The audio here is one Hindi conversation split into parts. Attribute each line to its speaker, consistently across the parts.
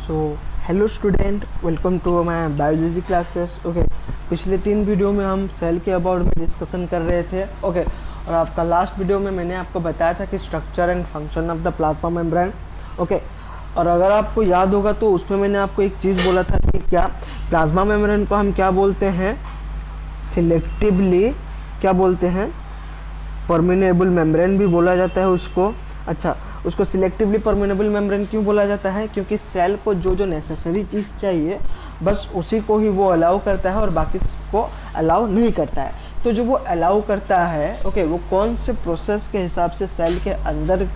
Speaker 1: So hello student, welcome to my biology classes. Okay, पिछले 3 वीडियो में हम सेल के अबाउट में डिस्कशन कर रहे थे। ओके, और आपका लास्ट वीडियो में मैंने आपको बताया था कि structure and function of the plasma membrane. Okay, और अगर आपको याद होगा तो उसमें मैंने आपको एक चीज़ बोला था कि क्या प्लाज्मा मेम्ब्रेन को हम क्या बोलते हैं, सिलेक्टिवली क्या बोलते हैं, परमेनेबल मेम्ब्रेन भी बोला जाता है उसको। अच्छा, उसको सिलेक्टिवली परमेनेबल मेम्ब्रेन क्यों बोला जाता है? क्योंकि सेल को जो जो नेसेसरी चीज़ चाहिए बस उसी को ही वो अलाउ करता है और बाकी को अलाउ नहीं करता है। तो जो वो अलाउ करता है, ओके, वो कौन से प्रोसेस के हिसाब से सेल के अंदर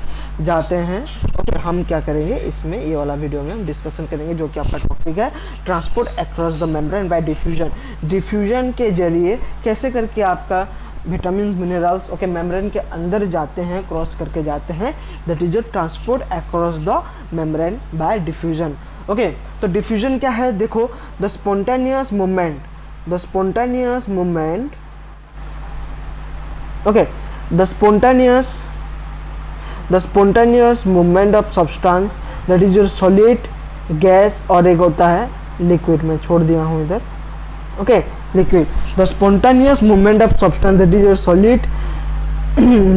Speaker 1: जाते हैं, ओके, हम क्या करेंगे इसमें, ये वाला वीडियो में हम डिस्कशन करेंगे, जो कि आपका टॉपिक है transport across the membrane by diffusion. Diffusion के जरिए कैसे करके आपका विटामिन मिनरल्स, ओके, मेम्ब्रेन के अंदर जाते हैं, क्रॉस करके जाते हैं, that is your transport across the membrane by diffusion. Okay, तो डिफ्यूजन क्या है? देखो, the spontaneous movement, the spontaneous movement, okay, the spontaneous movement of substance that is your solid, gas और एक होता है लिक्विड। में छोड़ दिया हूँ इधर। Okay, liquid, the spontaneous movement of substance that is a solid,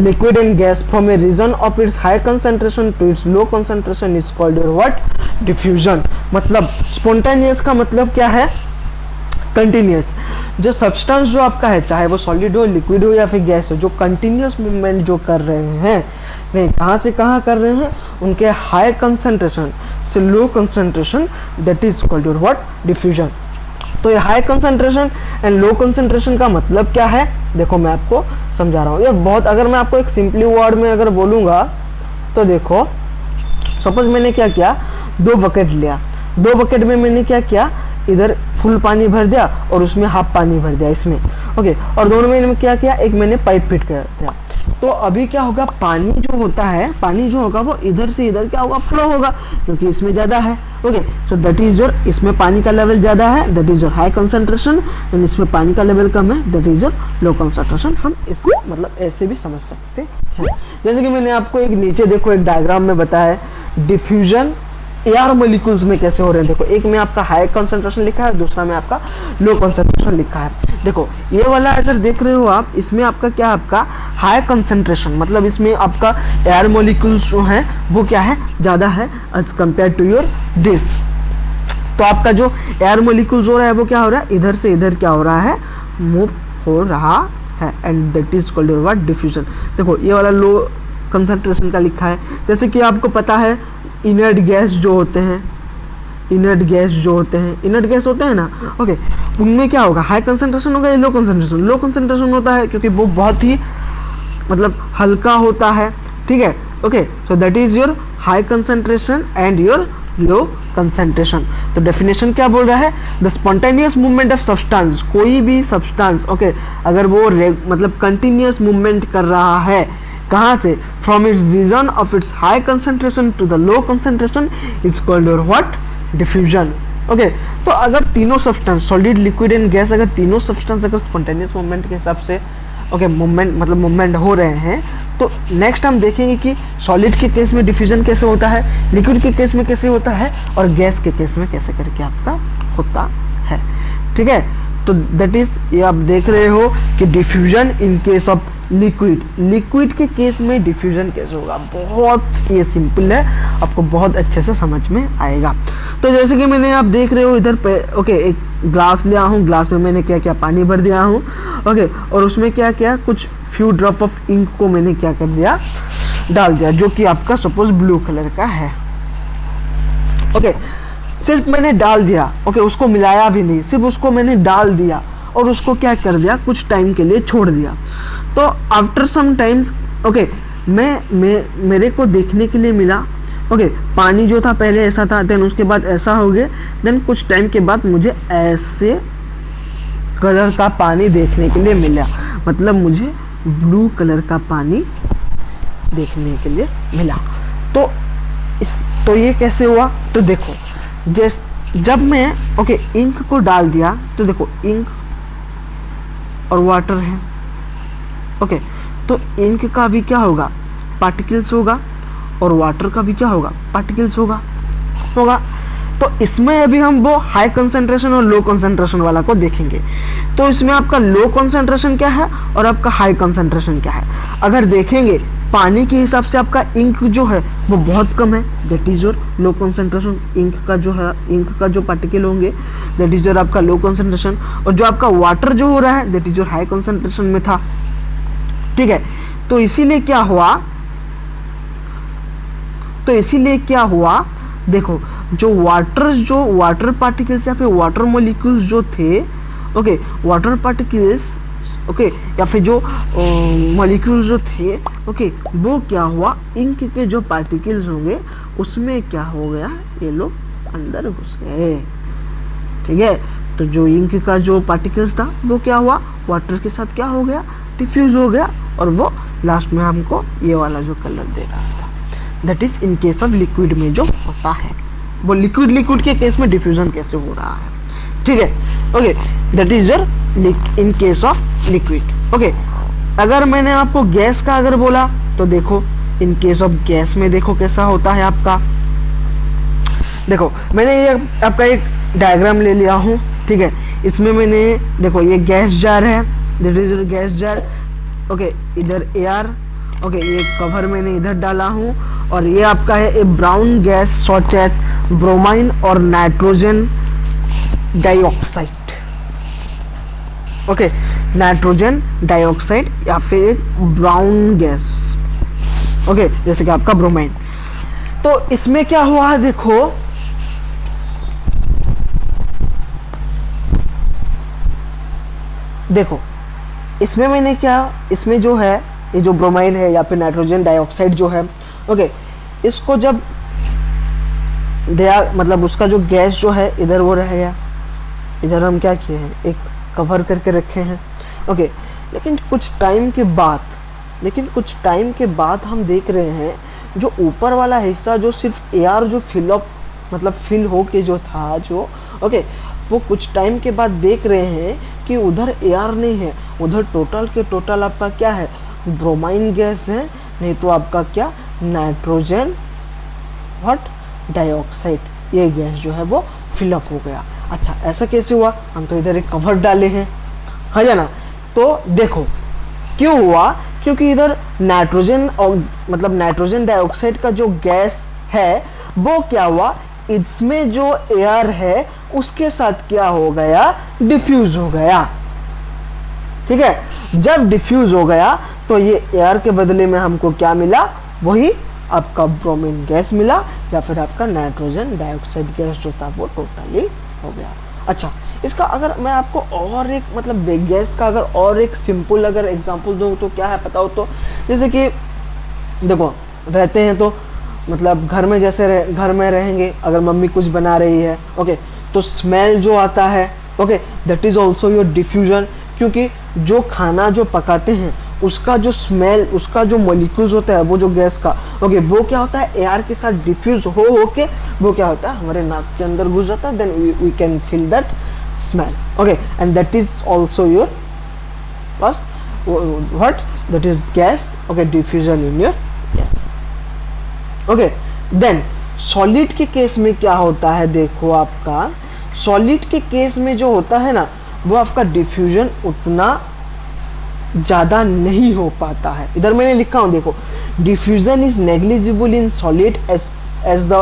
Speaker 1: liquid and gas from a region of its high concentration to its low concentration is called your what? Diffusion। मतलब spontaneous का मतलब क्या है? कंटिन्यूस। जो सब्सटेंस जो आपका है, चाहे वो सॉलिड हो, लिक्विड हो या फिर गैस हो, जो कंटिन्यूस मूवमेंट जो कर रहे हैं, वे कहाँ से कहाँ कर रहे हैं? उनके हाई कंसंट्रेशन से low concentration, that is called your what? Diffusion. तो ये high concentration and low concentration का मतलब क्या है? देखो मैं आपको समझा रहा हूँ। ये बहुत, अगर मैं आपको एक सिंपली वर्ड में अगर बोलूँगा तो देखो, सपोज मैंने क्या किया, 2 बकेट लिया, 2 बकेट में मैंने क्या किया, इधर फुल पानी भर दिया और उसमें हाफ पानी भर दिया इसमें। ओके, और दोनों में क्या किया, एक मैंने पाइप फिट कर दिया। तो अभी क्या होगा, पानी जो होता है, पानी जो होगा वो इधर से इधर क्या होगा, फ्लो होगा, क्योंकि इसमें ज़्यादा है। Okay, so that is your, इसमें पानी का लेवल ज़्यादा है, that is your high concentration, and इसमें पानी का लेवल कम है, that is your low concentration. हम इसको मतलब ऐसे भी समझ सकते हैं। जैसे कि मैंने आपको एक नीचे देखो एक डायग्राम में बताया है डिफ्यूजन एयर मोलिक्यूल्स में कैसे हो रहे हैं। देखो, एक में आपका हाई कंसंट्रेशन लिखा है, दूसरा में आपका लो कंसंट्रेशन लिखा है। देखो ये वाला अगर देख रहे हो आप, इसमें आपका क्या, आपका हाई कंसंट्रेशन, मतलब इसमें आपका एयर मोलिक्यूल्स जो हैं वो क्या है, ज़्यादा है as compare to your this. तो आपका जो एयर मोलिक्यूल्स हो रहा है वो क्या हो रहा है, इधर से इधर क्या हो रहा है, मूव हो रहा है, and that is called your what? Diffusion. देखो ये वाला लो कंसंट्रेशन का लिखा है। जैसे कि आपको पता है इनर्ट गैस जो होते हैं, इनर्ट गैस जो होते हैं, इनर्ट गैस होते हैं ना, ओके, उनमें क्या होगा, हाई कंसंट्रेशन होगा या लो कंसंट्रेशन? लो कंसंट्रेशन होता है, क्योंकि वो बहुत ही मतलब हल्का होता है। ठीक है, okay, so that is your high concentration and your low concentration. तो डेफिनेशन क्या बोल रहा है, the spontaneous movement of substance, कोई भी सब्सटेंस, ओके, अगर वो मतलब कंटिन्यूस मूवमेंट कर रहा है, कहाँ से, from its region of its high concentration to the low concentration, is called your what? Diffusion. Okay, तो अगर तीनों substance, solid, liquid and gas, अगर तीनों सब्सटेंस अगर स्पॉन्टेनियस मूवमेंट के हिसाब से, ओके, मूवमेंट मतलब मूवमेंट हो रहे हैं, तो नेक्स्ट हम देखेंगे कि सॉलिड के केस में डिफ्यूजन कैसे होता है, लिक्विड के केस में कैसे होता है, और गैस के केस में कैसे करके आपका होता है। ठीक है, तो दैट इज, ये आप देख रहे हो कि diffusion in case of liquid, liquid के केस में डिफ्यूजन कैसे होगा, बहुत ये सिंपल है, आपको बहुत अच्छे से समझ में आएगा। तो जैसे कि मैंने, आप देख रहे हो इधर पे, ओके, एक ग्लास लिया हूँ, ग्लास में मैंने क्या किया, पानी भर दिया हूँ, ओके, और उसमें क्या किया, कुछ फ्यू ड्रॉप ऑफ इंक को मैंने क्या कर दिया, डाल दिया, जो कि आपका सपोज ब्लू कलर का है। ओके, सिर्फ मैंने डाल दिया, ओके, उसको मिलाया भी नहीं, सिर्फ उसको मैंने डाल दिया और उसको क्या कर दिया, कुछ टाइम के लिए छोड़ दिया। तो आफ्टर सम टाइम्स, ओके, मेरे को देखने के लिए मिला, ओके, पानी जो था पहले ऐसा था, देन उसके बाद ऐसा हो गया, देन कुछ टाइम के बाद मुझे ऐसे कलर का पानी देखने के लिए मिला, मतलब मुझे ब्लू कलर का पानी देखने के लिए मिला। तो ये कैसे हुआ? तो देखो, जब मैं, ओके, इंक को डाल दिया, तो देखो इंक और वाटर है, ओके, तो इंक का भी क्या होगा, पार्टिकल्स होगा, और वाटर का भी क्या होगा, पार्टिकल्स होगा। तो इसमें अभी हम वो हाई कंसंट्रेशन और लो कंसंट्रेशन वाला को देखेंगे। तो इसमें आपका लो कंसंट्रेशन क्या है और आपका हाई कंसंट्रेशन क्या है। अगर देखेंगे पानी के हिसाब से आपका इंक जो है वो बहुत कम है, that is your low concentration. Ink का जो है, इंक का जो पार्टिकल होंगे दैट इज योर आपका लो कंसंट्रेशन, और जो आपका वाटर जो हो रहा है that is your high concentration में था, ठीक है। तो इसीलिए क्या हुआ, देखो जो वाटर पार्टिकल्स या फिर वाटर मॉलिक्यूल्स जो थे, ओके, वाटर पार्टिकल्स, ओके, या फिर जो मॉलिक्यूल्स जो थे, ओके, वो क्या हुआ, इंक के जो पार्टिकल्स होंगे उसमें क्या हो गया, ये लोग अंदर घुस गए, ठीक है। तो जो इंक का जो पार्टिकल्स था वो क्या हुआ, वाटर के साथ क्या हो गया, डिफ्यूज हो गया, और वो लास्ट में हमको ये वाला जो कलर दे रहा था। That is in case of liquid में जो होता है, वो लिक्विड के केस में डिफ्यूजन कैसे हो रहा है, ठीक है। Okay, that is your in case of liquid. Okay, अगर मैंने आपको गैस का अगर बोला तो देखो इन केस ऑफ गैस में देखो कैसा होता है आपका। देखो मैंने ये आपका एक डायग्राम ले लिया हूँ, ठीक है। इसमें मैंने देखो ये गैस जार है, that is your gas jar, okay, इधर एयर, ओके, ये कवर मैंने इधर डाला हूँ, और ये आपका है a brown gas such as bromine और nitrogen dioxide, okay, nitrogen dioxide या फिर ब्राउन गैस, ओके, जैसे कि आपका ब्रोमाइन। तो इसमें क्या हुआ है, देखो इसमें मैंने क्या, इसमें जो है ये जो ब्रोमाइन है या फिर नाइट्रोजन डाइऑक्साइड जो है, ओके, इसको जब दिया, मतलब उसका जो गैस जो है इधर वो रह गया, इधर हम क्या किए हैं, एक कवर करके रखे हैं, ओके। लेकिन कुछ टाइम के बाद हम देख रहे हैं जो ऊपर वाला हिस्सा जो सिर्फ एयर जो फिल हो के जो था जो, ओके, वो कुछ टाइम के बाद देख रहे हैं कि उधर एयर नहीं है, उधर टोटल के टोटल आपका क्या है, ब्रोमाइन गैस है, नहीं तो आपका क्या, नाइट्रोजन डाइऑक्साइड, ये गैस जो है वो फिलअप हो गया। अच्छा, ऐसा कैसे हुआ, हम तो इधर एक कवर डाले हैं, है ना। तो देखो क्यों हुआ, क्योंकि इधर नाइट्रोजन और नाइट्रोजन डाइऑक्साइड का जो गैस है वो क्या हुआ, इसमें जो एयर है उसके साथ क्या हो गया, डिफ्यूज हो गया, ठीक है। जब डिफ्यूज हो गया तो ये एयर के बदले में हमको क्या मिला, वही आपका ब्रोमीन गैस मिला, या फिर आपका नाइट्रोजन डाइऑक्साइड गैस जो था वो टोटली हो गया। अच्छा, इसका अगर मैं आपको और एक गैस का अगर और एक सिंपल अगर एग्जांपल दूं तो क्या है पता हो, तो जैसे कि देखो रहते हैं तो घर में घर में रहेंगे, अगर मम्मी कुछ बना रही है, ओके, तो स्मेल जो आता है, okay, that is also your diffusion, क्योंकि जो खाना जो पकाते हैं उसका जो स्मेल, उसका जो मॉलिक्यूल्स होता है वो जो गैस का, ओके, वो क्या होता है, एयर के साथ डिफ्यूज हो के वो क्या होता है, हमारे नाक के अंदर घुस जाता है, then we can feel that smell, okay, and that is also your बस what, that is gas, okay, diffusion in your gas, okay. Then solid के केस में क्या होता है, देखो आपका सॉलिड के केस में जो होता है ना, वो आपका डिफ्यूजन उतना ज़्यादा नहीं हो पाता है। इधर मैंने लिखा हूँ, देखो, diffusion is negligible in solid as the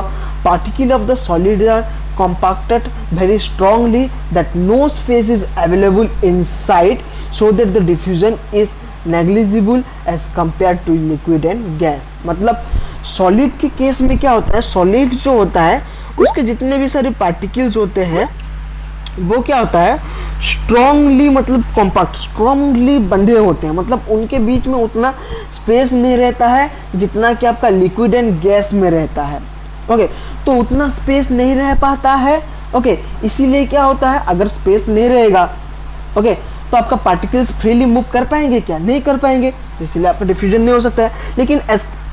Speaker 1: particle of the solid are compacted very strongly that no space is available inside, so that the diffusion is negligible as compared to liquid and gas। Solid के केस में क्या होता है, सॉलिड जो होता है उसके जितने भी सारे पार्टिकल्स होते हैं वो क्या होता है, स्ट्रॉन्गली कॉम्पैक्ट, स्ट्रॉन्गली बंधे होते हैं, उनके बीच में उतना स्पेस नहीं रहता है जितना कि आपका लिक्विड एंड गैस में रहता है, ओके। तो उतना स्पेस नहीं रह पाता है, ओके, इसीलिए क्या होता है, अगर स्पेस नहीं रहेगा, ओके, तो आपका पार्टिकल्स फ्रीली मूव कर पाएंगे क्या, नहीं कर पाएंगे, तो इसीलिए आपका डिफ्यूजन नहीं हो सकता है।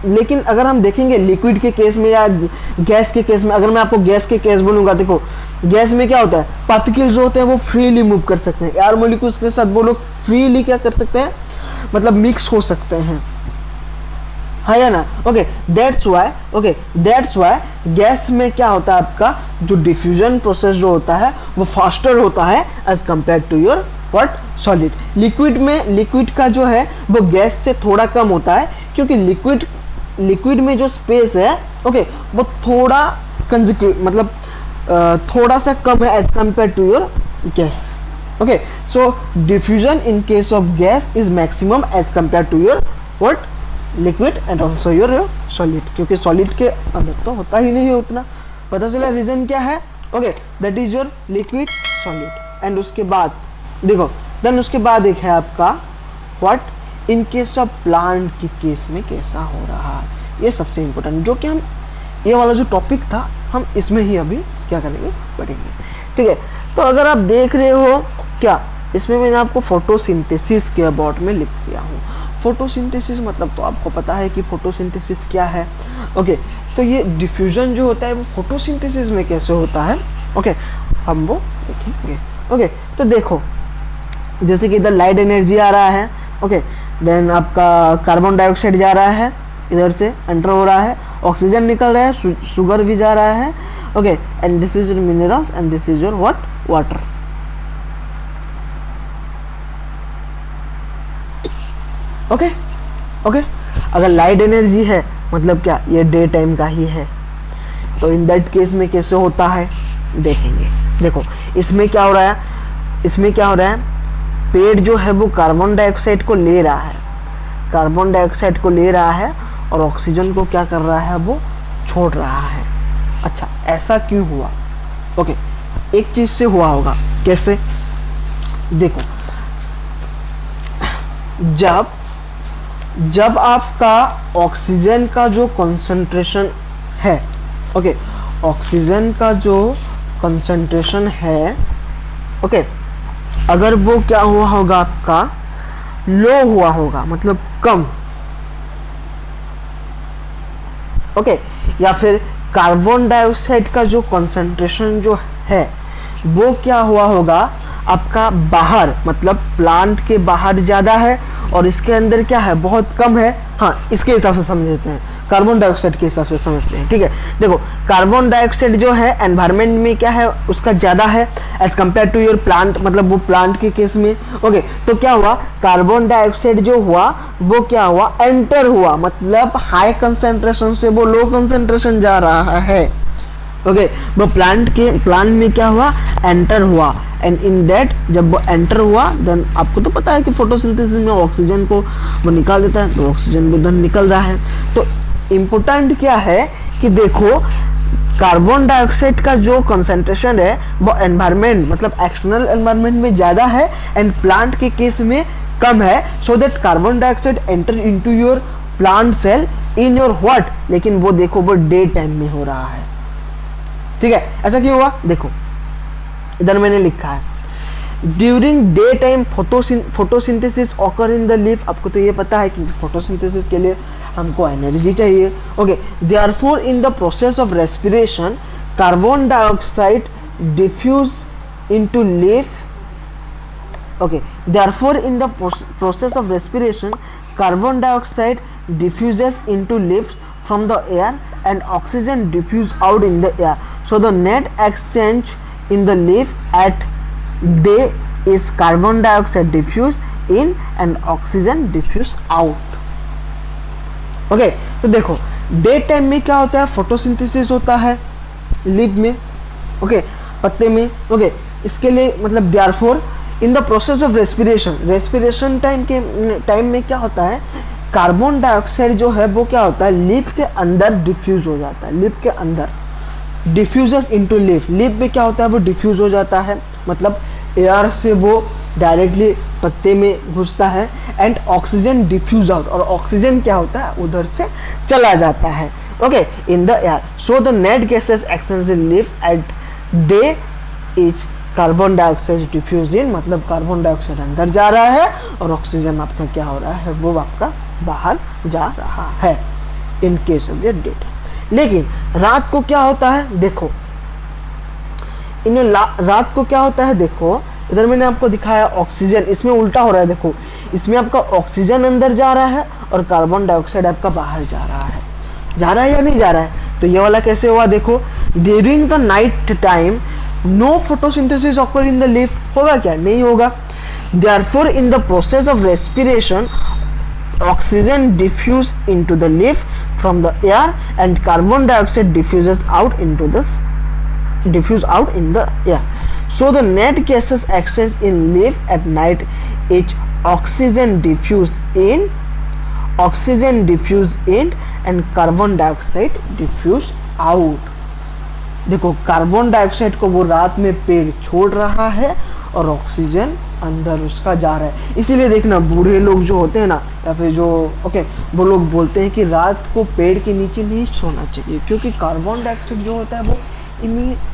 Speaker 1: लेकिन अगर हम देखेंगे लिक्विड के केस में या गैस के केस में, अगर मैं आपको गैस के केस बोलूंगा, देखो गैस में क्या होता है, पार्टिकल्स जो होते हैं वो फ्रीली मूव कर सकते हैं, एयर मॉलिक्यूल्स के साथ वो लोग फ्रीली क्या कर सकते हैं, मिक्स हो सकते हैं, है या ना? ओके, दैट्स वाई गैस में क्या होता है, आपका जो डिफ्यूजन प्रोसेस जो होता है वो फास्टर होता है as compare to your what, solid. Liquid का जो है वो गैस से थोड़ा कम होता है, क्योंकि लिक्विड में जो स्पेस है ओके वो थोड़ा मतलब थोड़ा सा कम है as compare to your gas. Okay, so diffusion in case of gas is maximum as compare to your what, liquid and also your solid, क्योंकि सॉलिड के अंदर तो होता ही नहीं है उतना। पता चला रीजन क्या है? Okay, that is your liquid solid. And उसके बाद देखो, देन उसके बाद एक है आपका what, in case of plant के केस में कैसा हो रहा है, ये सबसे इंपॉर्टेंट, जो कि हम ये वाला जो टॉपिक था हम इसमें ही अभी क्या करेंगे, पढ़ेंगे। ठीक है, तो अगर आप देख रहे हो क्या, इसमें मैंने आपको फोटोसिंथेसिस के अबाउट में लिख दिया हूँ। फोटोसिंथेसिस मतलब तो आपको पता है कि फोटोसिंथेसिस क्या है। ओके, तो ये डिफ्यूजन जो होता है वो फोटोसिंथेसिस में कैसे होता है, ओके हम वो देखेंगे। ओके, तो देखो जैसे कि इधर लाइट एनर्जी आ रहा है, ओके देन आपका कार्बन डाइऑक्साइड जा रहा है, इधर से एंटर हो रहा है, ऑक्सीजन निकल रहा है, शुगर भी जा रहा है। Okay, and this is your minerals and this is your what, water. Okay, अगर लाइट एनर्जी है मतलब क्या, ये डे टाइम का ही है, तो इन दैट केस में कैसे होता है देखेंगे। देखो इसमें क्या हो रहा है, पेड़ जो है वो कार्बन डाइऑक्साइड को ले रहा है, और ऑक्सीजन को क्या कर रहा है, वो छोड़ रहा है। अच्छा, ऐसा क्यों हुआ? ओके, एक चीज से हुआ होगा, कैसे? देखो, जब आपका ऑक्सीजन का जो कंसंट्रेशन है, ओके ऑक्सीजन का जो कंसंट्रेशन है, ओके अगर वो क्या हुआ होगा, आपका लो हुआ होगा, मतलब कम, ओके या फिर कार्बन डाइऑक्साइड का जो कंसंट्रेशन जो है वो क्या हुआ होगा, आपका बाहर, मतलब प्लांट के बाहर ज़्यादा है और इसके अंदर क्या है, बहुत कम है। हाँ, इसके हिसाब से समझते हैं, कार्बन डाइऑक्साइड के हिसाब से समझते हैं। ठीक है, देखो कार्बन डाइऑक्साइड जो है एनवायरनमेंट में क्या है, उसका ज़्यादा है as compare to your plant, मतलब वो प्लांट के केस में। ओके, तो क्या हुआ, कार्बन डाइऑक्साइड जो हुआ वो क्या हुआ, एंटर हुआ, मतलब हाई कंसेंट्रेशन से वो लो कंसेंट्रेशन जा रहा है। ओके, वो प्लांट में क्या हुआ, एंटर हुआ, एंड इन दैट जब वो एंटर हुआ, देन आपको तो पता है कि फोटोसिंथेसिस में ऑक्सीजन को वो निकाल देता है, तो ऑक्सीजन भी उधर निकल रहा है। तो इम्पोर्टेंट क्या है कि देखो, कार्बन डाइऑक्साइड का जो कंसंट्रेशन है वो एनवायरनमेंट, मतलब एक्सटर्नल एनवायरनमेंट में ज़्यादा है एंड प्लांट के केस में कम है, so that carbon dioxide enter into your plant cell in your what, लेकिन वो देखो वो डे टाइम में हो रहा है। ठीक है, ऐसा क्यों हुआ, देखो इधर मैंने लिखा है, during day time photosynthesis occur in the leaf. आपको तो ये पता है कि फोटोसिंथेसिस के लिए हमको एनर्जी चाहिए। Okay, therefore in the process of respiration carbon dioxide diffuse into leaf. Okay, therefore in the process of respiration carbon dioxide diffuses into leaves from the air and oxygen diffuse out in the air, so the net exchange in the leaf at day is carbon dioxide diffuse in and oxygen diffuse out. Okay, तो देखो डे टाइम में क्या होता है, फोटोसिंथेसिस होता है लीफ में, ओके पत्ते में। ओके, इसके लिए मतलब therefore in the process of respiration time में क्या होता है, कार्बन डाइऑक्साइड जो है वो क्या होता है, लीफ के अंदर डिफ्यूज हो जाता है, लीफ के अंदर डिफ्यूजस इनटू लीफ में क्या होता है, वो डिफ्यूज हो जाता है, मतलब एयर से वो डायरेक्टली पत्ते में घुसता है एंड ऑक्सीजन डिफ्यूज आउट, और ऑक्सीजन क्या होता है उधर से चला जाता है। Okay, in the air, so the net gases exchange in leaf at day is carbon dioxide diffuse in, मतलब कार्बन डाइऑक्साइड अंदर जा रहा है और ऑक्सीजन आपका क्या हो रहा है, वो आपका बाहर जा रहा है इन केस ऑफ द डे। लेकिन रात को क्या होता है, देखो रात को क्या होता है, देखो इधर मैंने आपको दिखाया ऑक्सीजन, इसमें उल्टा हो रहा है, देखो इसमें आपका ऑक्सीजन अंदर जा रहा है और कार्बन डाइऑक्साइड आपका बाहर जा रहा है। जा रहा है या नहीं जा रहा है? तो ये वाला कैसे हुआ, देखो during the night time no photosynthesis occur in the leaf, होगा क्या? नहीं होगा। Therefore in the process of respiration oxygen diffuse into the leaf from the air and carbon dioxide diffuse out in the air. So the net gases exchange in leaf at night is oxygen diffuse in and carbon dioxide diffuse out. देखो कार्बन डाइऑक्साइड को वो रात में पेड़ छोड़ रहा है और ऑक्सीजन अंदर उसका जा रहा है। इसीलिए देखना बूढ़े लोग जो होते हैं ना, या फिर जो वो लोग बोलते हैं कि रात को पेड़ के नीचे नहीं सोना चाहिए, क्योंकि कार्बन डाइऑक्साइड जो होता है वो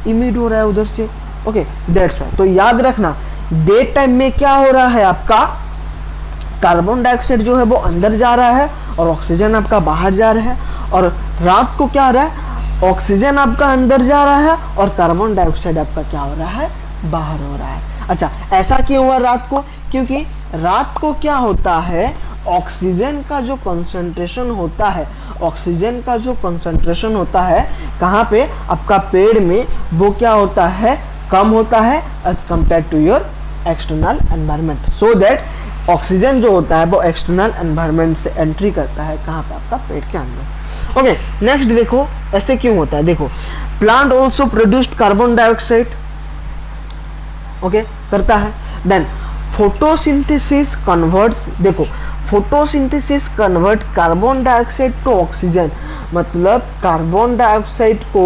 Speaker 1: इमिट हो रहा है उधर से। Okay, that's why. तो याद रखना डे टाइम में क्या हो रहा है, आपका कार्बन डाइऑक्साइड जो है वो अंदर जा रहा है और ऑक्सीजन आपका बाहर जा रहा है, और रात को क्या हो रहा है, ऑक्सीजन आपका अंदर जा रहा है और कार्बन डाइऑक्साइड आपका क्या हो रहा है, बाहर हो रहा है। अच्छा, ऐसा क्यों हुआ रात को? क्योंकि रात को क्या होता है, ऑक्सीजन का जो कंसंट्रेशन होता है, कहाँ पे, आपका पेड़ में, वो क्या होता है, कम होता है as compare to your external environment. So that oxygen जो होता है वो एक्सटर्नल एनवायरनमेंट से एंट्री करता है, कहाँ पे, आपका पेड़ के अंदर। ओके, नेक्स्ट देखो ऐसे क्यों होता है। देखो plant also produced carbon dioxide, okay, करता है। देन फोटोसिंथेसिस कन्वर्ट्स, देखो photosynthesis convert carbon dioxide to oxygen, मतलब कार्बन डाइऑक्साइड को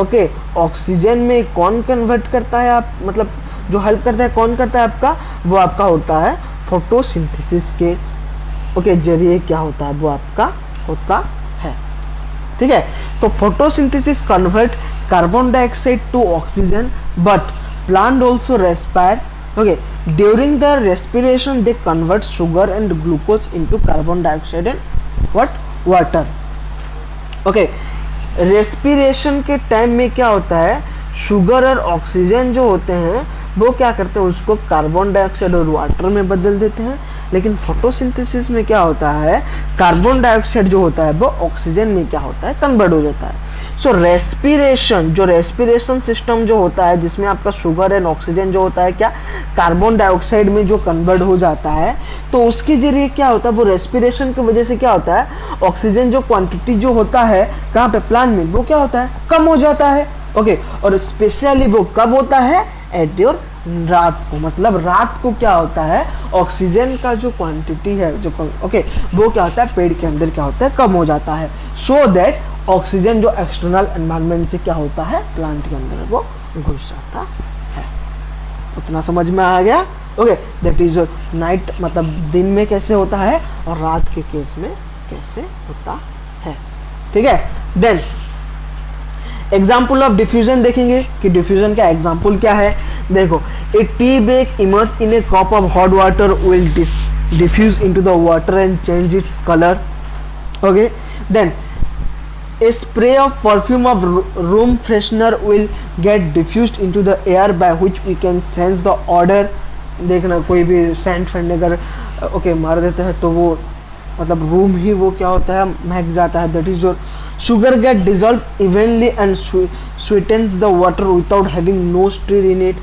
Speaker 1: ओके ऑक्सीजन में कौन कन्वर्ट करता है, आप मतलब जो हेल्प करता है, कौन करता है आपका, वो आपका होता है फोटोसिंथेसिस के ओके जरिए क्या होता है, वो आपका होता है। ठीक है, तो photosynthesis convert carbon dioxide to oxygen, but plant also respire. Okay, during the respiration they convert sugar and glucose into carbon dioxide and what water. Okay, respiration के टाइम में क्या होता है, शुगर और ऑक्सीजन जो होते हैं वो क्या करते हैं, उसको कार्बन डाइऑक्साइड और वाटर में बदल देते हैं। लेकिन फोटोसिंथेसिस में क्या होता है, कार्बन डाइऑक्साइड जो होता है वो ऑक्सीजन में क्या होता है, कन्वर्ट हो जाता है। सो रेस्पिरेशन, जो रेस्पिरेशन सिस्टम जो होता है, जिसमें आपका शुगर एंड ऑक्सीजन जो होता है क्या कार्बन डाइऑक्साइड में जो कन्वर्ट हो जाता है, तो उसके जरिए क्या होता है, वो रेस्पिरेशन की वजह से क्या होता है, ऑक्सीजन जो क्वांटिटी जो होता है कहाँ पे, प्लांट में, वो क्या होता है, कम हो जाता है। ओके, और स्पेशली वो कब होता है, एट योर रात को, मतलब रात को क्या होता है, ऑक्सीजन का जो क्वांटिटी है जो वो क्या होता है, पेड़ के अंदर क्या होता है, कम हो जाता है। सो दैट ऑक्सीजन जो एक्सटर्नल एनवायरनमेंट से क्या होता है, प्लांट के अंदर वो घुस जाता है। उतना समझ में आ गया? ओके, दैट इज नाइट, मतलब दिन में कैसे होता है और रात के केस में कैसे होता है। ठीक है, देन एग्जाम्पल ऑफ डिफ्यूजन देखेंगे कि डिफ्यूजन का एग्जाम्पल क्या है। देखो, a tea bag immerse in a cup of hot water will diffuse into the water and change its colour. Okay, then a spray of perfume of room freshener will get diffused into the air by which we can sense the odor। देखना कोई भी सेंट फ्रेंड अगर ओके मार देता है तो वो मतलब रूम ही वो क्या होता है, महक जाता है। That is your sugar get dissolved evenly and sweetens the water without having no stir in it।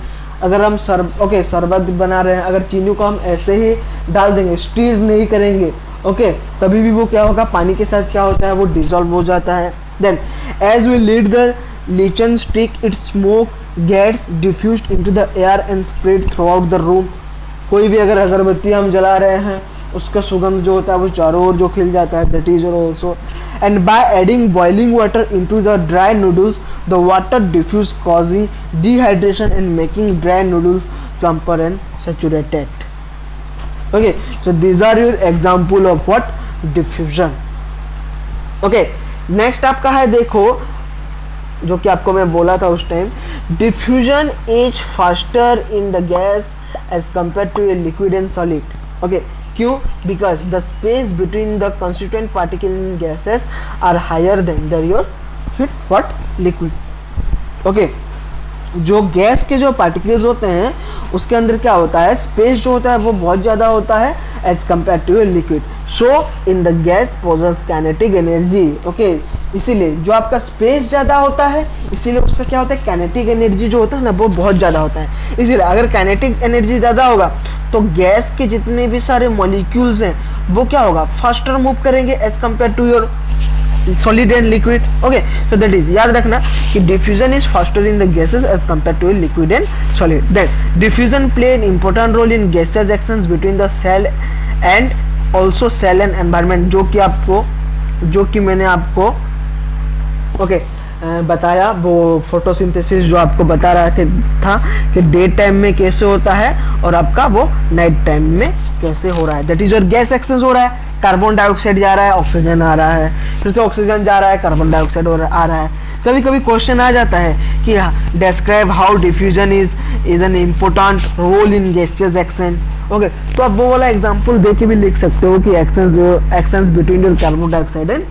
Speaker 1: अगर हम शरबत बना रहे हैं, अगर चीनी को हम ऐसे ही डाल देंगे, स्टीर नहीं करेंगे, ओके, तभी भी वो क्या होगा, पानी के साथ क्या होता है, वो डिसॉल्व हो जाता है। Then as we light the incense stick its smoke gets diffused into the air and spread throughout the room. कोई भी अगर अगरबत्ती हम जला रहे हैं, उसका सुगंध जो होता है वो चारों ओर जो खिल जाता है। That is also and by adding boiling water into the dry noodles the water diffuse causing dehydration and making dry noodles plumper and saturated. Okay, so these are your example of what, diffusion. Okay, next आपका है, देखो जो कि आपको मैं बोला था उस time, diffusion is faster in the gas as compare to a liquid and solid. Okay, क्यों? Because the space between the constituent particle in gases are higher than your what liquid. Okay, जो गैस के जो पार्टिकल्स होते हैं उसके अंदर क्या होता है, स्पेस जो होता है वो बहुत ज़्यादा होता है as compare to a liquid. So in the gas possess kinetic energy. Okay, इसीलिए जो आपका स्पेस ज़्यादा होता है इसीलिए उसका क्या होता है, काइनेटिक एनर्जी जो होता है ना वो बहुत ज़्यादा होता है। इसीलिए अगर काइनेटिक एनर्जी ज़्यादा होगा तो गैस के जितने भी सारे मॉलिक्यूल्स हैं वो क्या होगा, फास्टर मूव करेंगे as compare to your solid and liquid. Okay, so that is, याद रखना कि diffusion is faster in the gases as compared to liquid and solid. Then diffusion play an important role in gaseous actions between the cell and also cell and environment, जो कि मैंने आपको बताया, वो फोटोसिंथेसिस जो आपको बता रहा था कि डे टाइम में कैसे होता है और आपका वो नाइट टाइम में कैसे हो रहा है। That is your gas exchange हो रहा है, कार्बन डाइऑक्साइड जा रहा है, ऑक्सीजन आ रहा है, फिर से ऑक्सीजन जा रहा है, कार्बन डाइऑक्साइड आ रहा है। कभी कभी क्वेश्चन आ जाता है कि describe how diffusion is an important role in gaseous action. Okay, तो आप वो वाला एग्जांपल दे के भी लिख सकते हो कि actions between your carbon dioxide and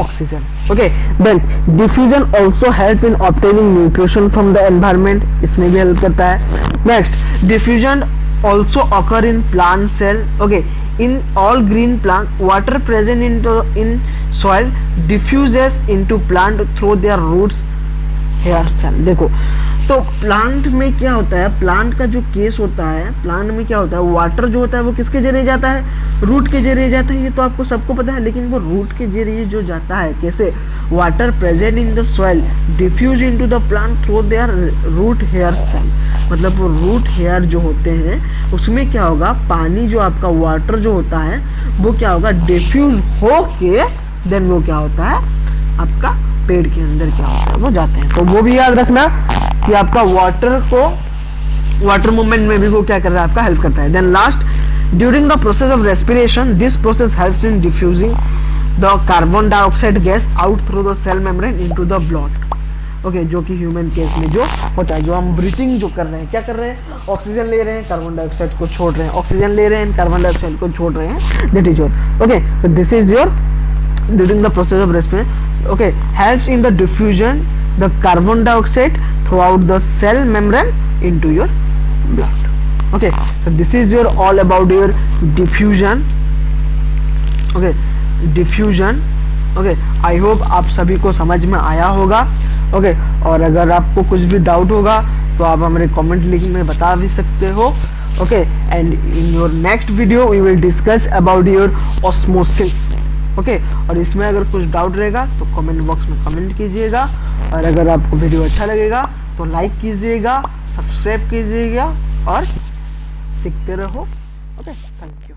Speaker 1: oxygen. Okay, then diffusion also help in obtaining nutrition from the environment, इसमें भी help करता है। Next, diffusion also occur in plant cell. Okay, in all green plant, water present in soil diffuses into plant through their roots, hair cell. देखो, तो प्लांट में क्या होता है, प्लांट का जो केस होता है, प्लांट में क्या होता है, वाटर जो होता है वो किसके जरिए जाता है, रूट के जरिए जाता है। ये तो आपको सबको पता है, लेकिन वो रूट के जरिए जो जाता है कैसे, water present in the soil diffuse into the plant through their root hair cell. मतलब वो रूट हेयर जो होते हैं उसमें क्या होगा, पानी जो आपका वाटर जो होता है वो क्या होगा, डिफ्यूज हो के देन वो क्या होता है, आपका पेड़ के अंदर क्या होता है वो जाते हैं। तो वो भी याद रखना कि आपका वाटर मूवमेंट में भी वो क्या कर रहा है, आपका हेल्प करता है। Then last, during the process of respiration, this process helps in diffusing the carbon dioxide gas out through the cell membrane into the blood. Okay, जो कि ह्यूमन केस में जो होता है, जो हम ब्रीथिंग जो कर रहे हैं, क्या कर रहे हैं, ऑक्सीजन ले रहे हैं, कार्बन डाइऑक्साइड को छोड़ रहे हैं, ऑक्सीजन ले रहे हैं, कार्बन डाइऑक्साइड को छोड़ रहे हैं, दैट इज योर। ओके, तो this is your during the process of respiration. Okay, helps in the diffusion the carbon dioxide throughout the cell membrane into your blood. Okay, so this is your all about your diffusion. Okay, diffusion. Okay, I hope आप सभी को समझ में आया होगा। Okay, और अगर आपको कुछ भी डाउट होगा तो आप हमारे कमेंट लिंक में बता भी सकते हो। Okay, and in your next video we will discuss about your osmosis. Okay, और इसमें अगर कुछ डाउट रहेगा तो कमेंट बॉक्स में कमेंट कीजिएगा, और अगर आपको वीडियो अच्छा लगेगा तो लाइक कीजिएगा, सब्सक्राइब कीजिएगा और सीखते रहो। Okay, thank you.